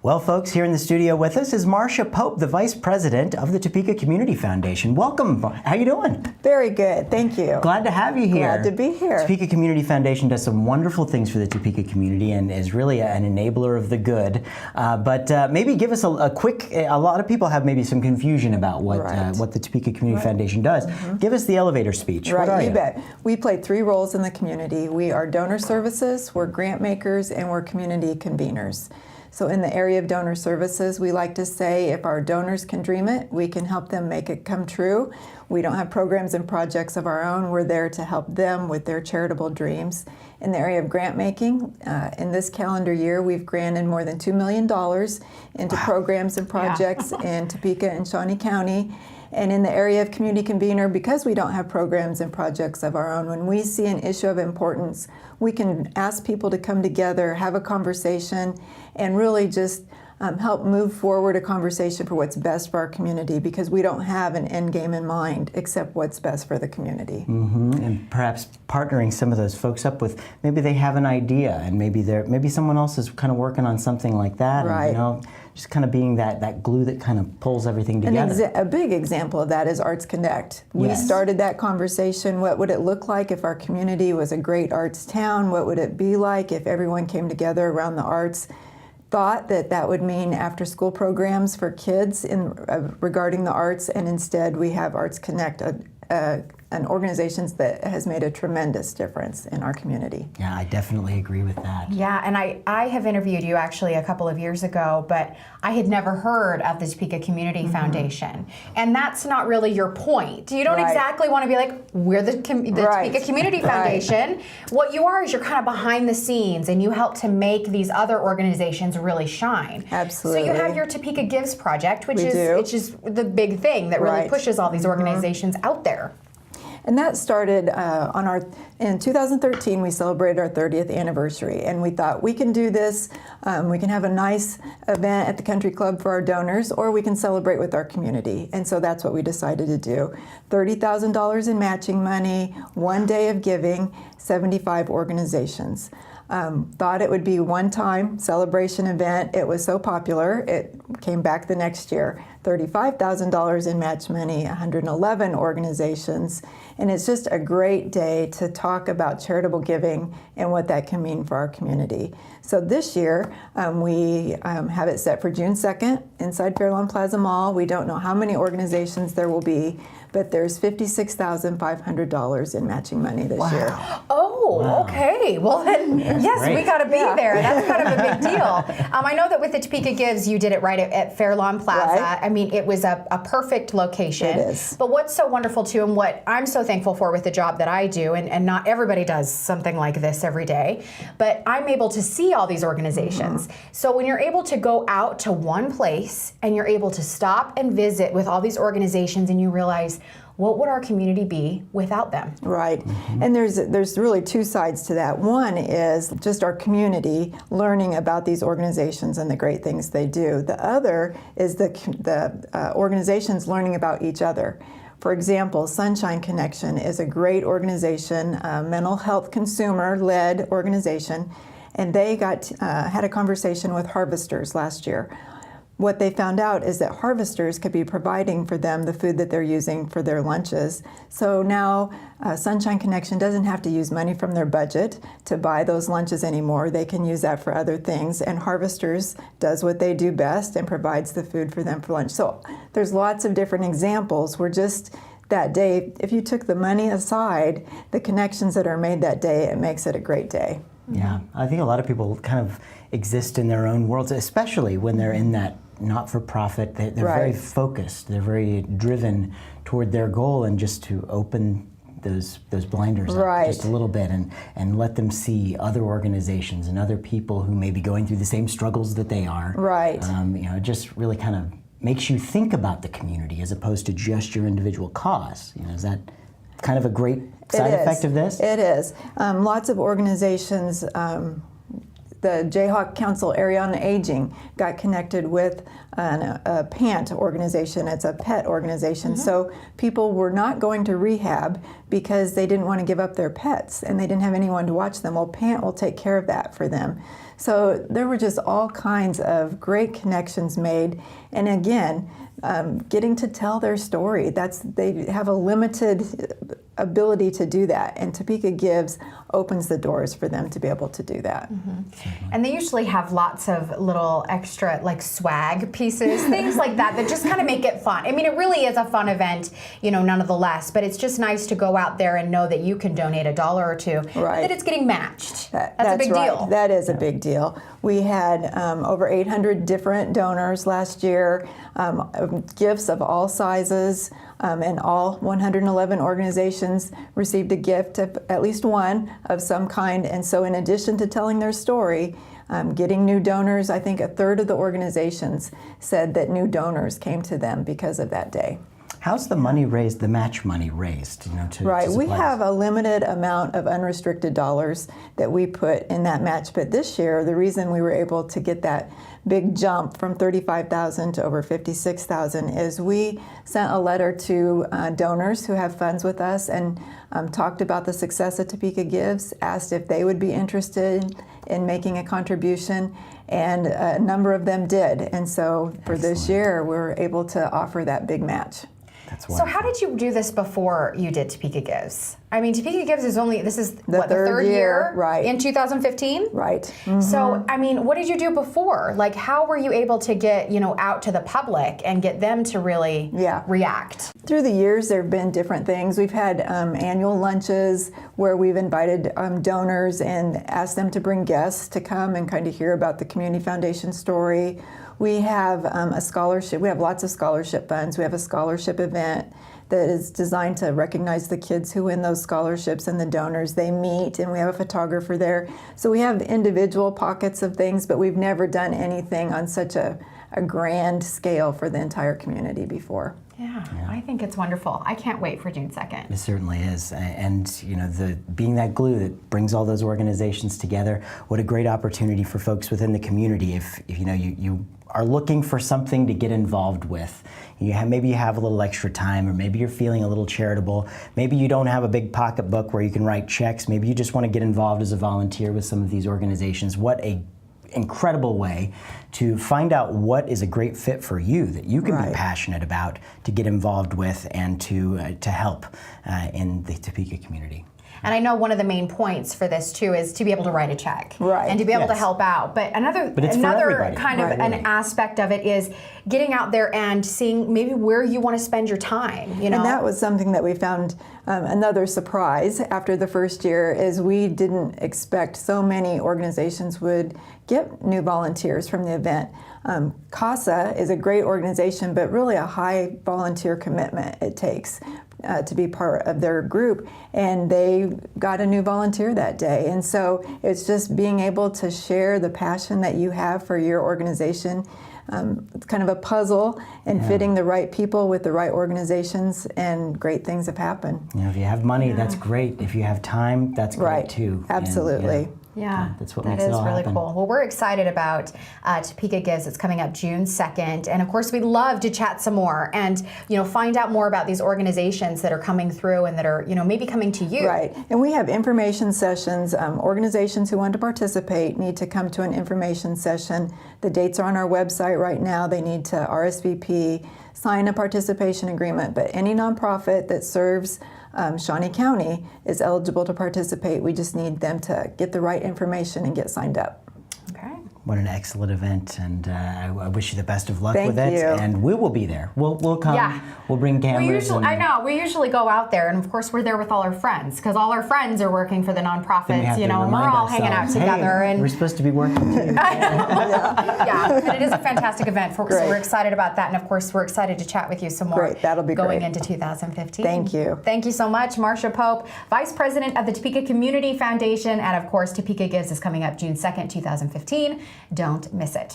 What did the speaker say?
Well, folks, here in the studio with us is Marsha Pope, the Vice President of the Topeka Community Foundation. Welcome. How you doing? Very good. Thank you. Glad to have you here. Glad to be here. Topeka Community Foundation does some wonderful things for the Topeka community and is really an enabler of the good. But maybe give us a quick, a lot of people have maybe some confusion about what the Topeka Community Foundation does. Give us the elevator speech. Right, What are you bet. We play three roles in the community. We are donor services, we're grant makers, and we're community conveners. So in the area of donor services, we like to say if our donors can dream it, we can help them make it come true. We don't have programs and projects of our own. We're there to help them with their charitable dreams. In the area of grant making, in this calendar year, we've granted more than $2 million into programs and projects in Topeka and Shawnee County. And in the area of community convener, because we don't have programs and projects of our own, when we see an issue of importance, we can ask people to come together, have a conversation, and really just help move forward a conversation for what's best for our community, because we don't have an end game in mind except what's best for the community. And perhaps partnering some of those folks up with, maybe they have an idea and maybe someone else is kind of working on something like that. Right. And, just kind of being that glue that kind of pulls everything together. A big example of that is Arts Connect. We started that conversation. What would it look like if our community was a great arts town? What would it be like if everyone came together around the arts? Thought that would mean after-school programs for kids regarding the arts, and instead we have Arts Connect, an organization that has made a tremendous difference in our community. Yeah, I definitely agree with that. Yeah, and I have interviewed you actually a couple of years ago, but I had never heard of the Topeka Community Foundation. And that's not really your point. You don't exactly want to be like, we're the Topeka Community Foundation. What you are is you're kind of behind the scenes, and you help to make these other organizations really shine. Absolutely. So you have your Topeka Gives project, which is the big thing that really pushes all these organizations out there. And that started in 2013, we celebrated our 30th anniversary, and we thought we can do this, we can have a nice event at the country club for our donors, or we can celebrate with our community. And so that's what we decided to do. $30,000 in matching money, 1 day of giving, 75 organizations. Thought it would be one-time celebration event. It was so popular, it came back the next year. $35,000 in match money, 111 organizations. And it's just a great day to talk about charitable giving and what that can mean for our community. So this year, we have it set for June 2nd inside Fairlawn Plaza Mall. We don't know how many organizations there will be, but there's $56,500 in matching money this year. Oh, okay. Well then, yes, we got to be there. That's kind of a big deal. I know that with the Topeka Gives, you did it right at Fairlawn Plaza. I mean, it was a perfect location. It is. But what's so wonderful too, and what I'm so thankful for with the job that I do, and not everybody does something like this every day, but I'm able to see all these organizations. So when you're able to go out to one place and you're able to stop and visit with all these organizations, and you realize, what would our community be without them? Right. And there's really two sides to that. One is just our community learning about these organizations and the great things they do. The other is the organizations learning about each other. For example, Sunshine Connection is a great organization, a mental health consumer-led organization, and they had a conversation with harvesters last year. What they found out is that harvesters could be providing for them the food that they're using for their lunches. So now Sunshine Connection doesn't have to use money from their budget to buy those lunches anymore. They can use that for other things, and Harvesters does what they do best and provides the food for them for lunch. So there's lots of different examples where just that day, if you took the money aside, the connections that are made that day, it makes it a great day. Yeah, I think a lot of people kind of exist in their own worlds, especially when they're in that not-for-profit. They're very focused. They're very driven toward their goal, and just to open those blinders up just a little bit and let them see other organizations and other people who may be going through the same struggles that they are. Right. It just really kind of makes you think about the community as opposed to just your individual cause. Is that kind of a great side effect of this? It is. Lots of organizations, the Jayhawk Council Area on Aging got connected with a PANT organization. It's a pet organization. So people were not going to rehab because they didn't want to give up their pets and they didn't have anyone to watch them. Well, Pant will take care of that for them. So there were just all kinds of great connections made. And again, getting to tell their story. They have a limited ability to do that, and Topeka Gives opens the doors for them to be able to do that. Mm-hmm. And they usually have lots of little extra like swag pieces, things like that just kind of make it fun. I mean, it really is a fun event, nonetheless, but it's just nice to go out there and know that you can donate $1 or $2, right, that it's getting matched. That's a big right. deal. That is a big deal. We had over 800 different donors last year, gifts of all sizes, and all 111 organizations received a gift of at least one of some kind. And so in addition to telling their story, getting new donors, I think a third of the organizations said that new donors came to them because of that day. How's the money raised, the match money raised? Right, to we have a limited amount of unrestricted dollars that we put in that match, but this year the reason we were able to get that big jump from $35,000 to over $56,000 is we sent a letter to donors who have funds with us and talked about the success of Topeka Gives, asked if they would be interested in making a contribution, and a number of them did. And so for this year, we're able to offer that big match. So how did you do this before you did Topeka Gives? I mean, Topeka Gives is the third year, right, in 2015? Right. Mm-hmm. So, I mean, what did you do before? Like, how were you able to get, out to the public and get them to really react? Through the years, there have been different things. We've had annual lunches where we've invited donors and asked them to bring guests to come and kind of hear about the Community Foundation story. We have a scholarship. We have lots of scholarship funds. We have a scholarship event that is designed to recognize the kids who win those scholarships and the donors. They meet, and we have a photographer there. So we have individual pockets of things, but we've never done anything on such a grand scale for the entire community before. Yeah, I think it's wonderful. I can't wait for June 2nd. It certainly is. And being that glue that brings all those organizations together, what a great opportunity for folks within the community. If you are looking for something to get involved with, maybe you have a little extra time, or maybe you're feeling a little charitable, maybe you don't have a big pocketbook where you can write checks, maybe you just want to get involved as a volunteer with some of these organizations. What a incredible way to find out what is a great fit for you that you can be passionate about, to get involved with, and to help in the Topeka community. And I know one of the main points for this too is to be able to write a check, and to be able to help out. But another kind of an aspect of it is getting out there and seeing maybe where you want to spend your time. And that was something that we found another surprise after the first year, is we didn't expect so many organizations would get new volunteers from the event. CASA is a great organization, but really a high volunteer commitment it takes to be part of their group, and they got a new volunteer that day. And so it's just being able to share the passion that you have for your organization. It's kind of a puzzle, and fitting the right people with the right organizations, and great things have happened. If you have money, that's great. If you have time, that's great too. Absolutely. Yeah, that's what that makes it all really happen. Cool. Well, we're excited about Topeka Gives. It's coming up June 2nd. And of course, we'd love to chat some more and, find out more about these organizations that are coming through and that are, maybe coming to you. Right. And we have information sessions. Organizations who want to participate need to come to an information session. The dates are on our website right now. They need to RSVP, sign a participation agreement. But any nonprofit that serves Shawnee County is eligible to participate. We just need them to get the right information and get signed up. Okay. What an excellent event, and I wish you the best of luck with it. Thank you. And we will be there. We'll come. Yeah. We'll bring cameras. We usually go out there, and of course we're there with all our friends, because all our friends are working for the nonprofits, and we're all hanging out together. And we're supposed to be working too. But it is a fantastic event. So we're excited about that, and of course we're excited to chat with you some more. Great, that'll be going great. into 2015. Thank you. Thank you so much, Marsha Pope, Vice President of the Topeka Community Foundation, and of course Topeka Gives is coming up June 2nd, 2015. Don't miss it.